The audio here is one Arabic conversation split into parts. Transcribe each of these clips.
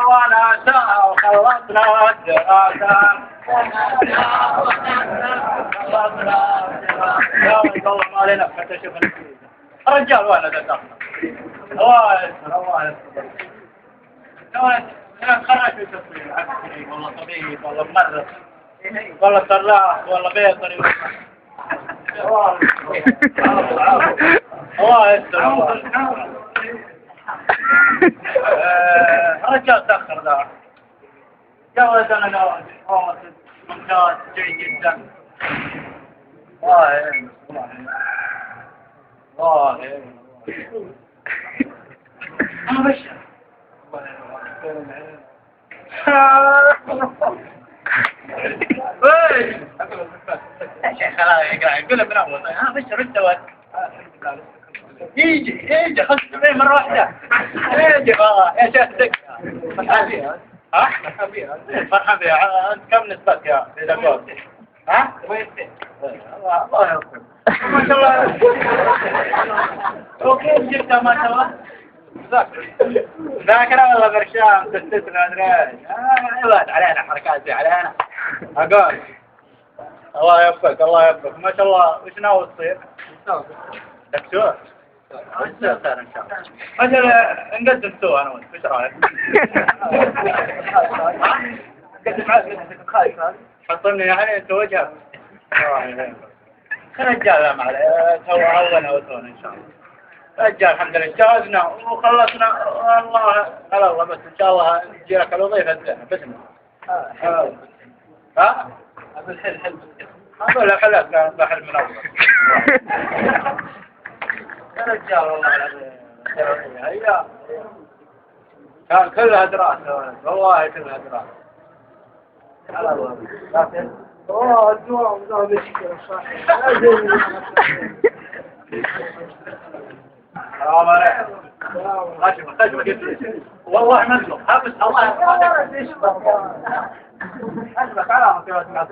ولا ساعة وخلصنا الدراسة يا والله ما علينا حتى شوف الرجال وانا ذا الله انا خرجت في التصوير عسكري والله طبيب والله ممرض والله سراح والله بيطري الله يستر رجال تأخر ذا جوز أنا ممتاز جيد جدا الله أنا بشر شيخ خلاص يقرأ يقول من أول أنا بشر أنت يجي خلص مرة واحدة يجي والله يا شيخ دكة فرحان بيها ها؟ فرحان بيها أنت كم نسبتك يا إذا قلت ها؟ الله يوفقك ما شاء الله وكيف جبتها ما شاء الله؟ ذاكرة والله برشام تستثنى أدري عباد علينا حركات زي علينا أقول الله يوفقك الله يوفقك ما شاء الله وش ناوي تصير؟ دكتور خير ان شاء الله مثلا نقدم سوا انا وانت ايش رايك؟ نقدم معك خايف هذا حطني يعني انت وجهك رجال ما عليه تو اولنا وثونا ان شاء الله رجال الحمد لله اجتهدنا وخلصنا والله على الله بس ان شاء الله تجي لك الوظيفه الزينه باسمك ها؟ بالحل اقول لك خلاك بحل من اول يا رجال والله العظيم هيا كان كلها دراسة والله كلها دراسة على الله لكن الدوام لا مشكلة صح السلام عليكم خشمة والله مظلوم حبس الله حسبك على مكان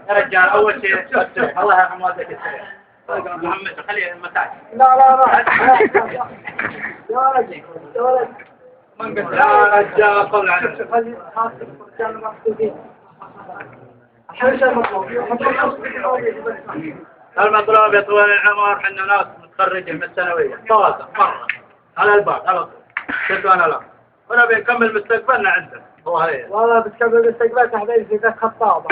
يا رجال اول شيء الله يرحم والديك السريع محمد خليه المساج لا يا رجل من قلت يا رجال طلع عنه خلي حاسب كان محسوبين المطلوب يا طويل العمر حنا ناس متخرجين من الثانوية طازة مرة على الباب على طول شدوا أنا لا ونبي نكمل مستقبلنا عندنا هو هي والله بتكمل مستقبلك حبيبي في ذاك خطابة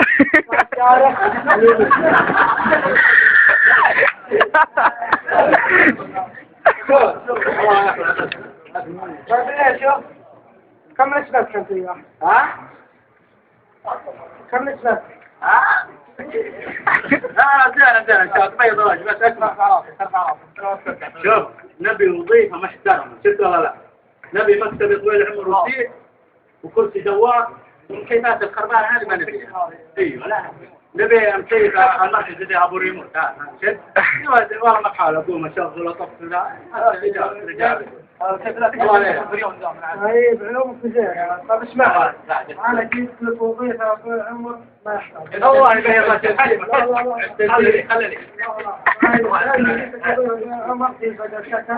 شوف كم نسبتك انت يا ها؟ كم نسبتك؟ ها؟ زين شوف بيض وجه بس اسمع شوف نبي وظيفة محترمة شفت ولا لا نبي مكتب طويل العمر وسيع وكرسي دوار والمكيفات الخربانة هذه ما نبيها ايوه لا نبي مكيف المركز زي ابو ريموت شفت والله ما بحاول اقوم اشغل واطفي لا رجال طيب علوم فيزياء طب اسمع انا جيت لك وظيفه في العمر ما يحتاج الله يبارك فيك خليني عمر في بدل شكل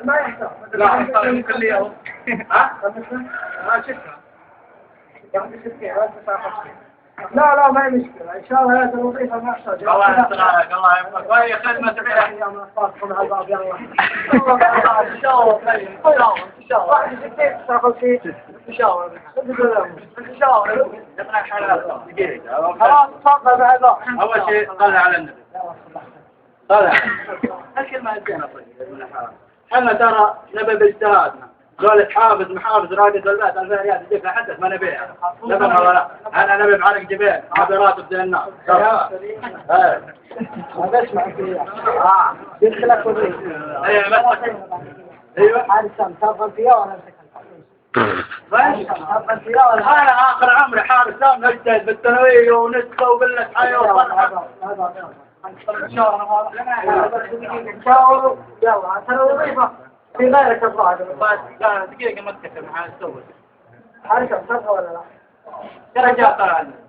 ما يحتاج لا كليه ها ما شفتها لا ما هي مشكلة إن شاء الله هذه الوظيفة ما أحتاج الله يسلمك الله يبارك وهي خدمة تبعها يا من أصبحكم على الباب يا الله إن شاء الله إن شاء الله كيف تشتغل فيه إن شاء الله إن شاء الله نبغى حالات دقيقة خلاص تفضل بعد أول شيء طلع على النبي طلع الكلمة الزينة طيب احنا ترى نبي باجتهادنا قالت حافظ محافظ راقد البيت 2000 ريال تجيك لحدث ما نبيها نبغى ولا انا نبي بعرق جبال عبرات بدل الناس هذا اسمع فيها يدخلك وظيفه ايوه هذا سام تفضل فيها ولا تفضل فيها ولا انا اخر عمري حارس سام نجتهد بالثانويه ونسخه وبلت حياه وفرحه ان شاء الله ان شاء الله يلا ترى وظيفه في غيرك الظاهر بعد دقيقة ما تكفي معاه تسوي حركة بصدقة ولا لا؟ يا رجال طلع عندنا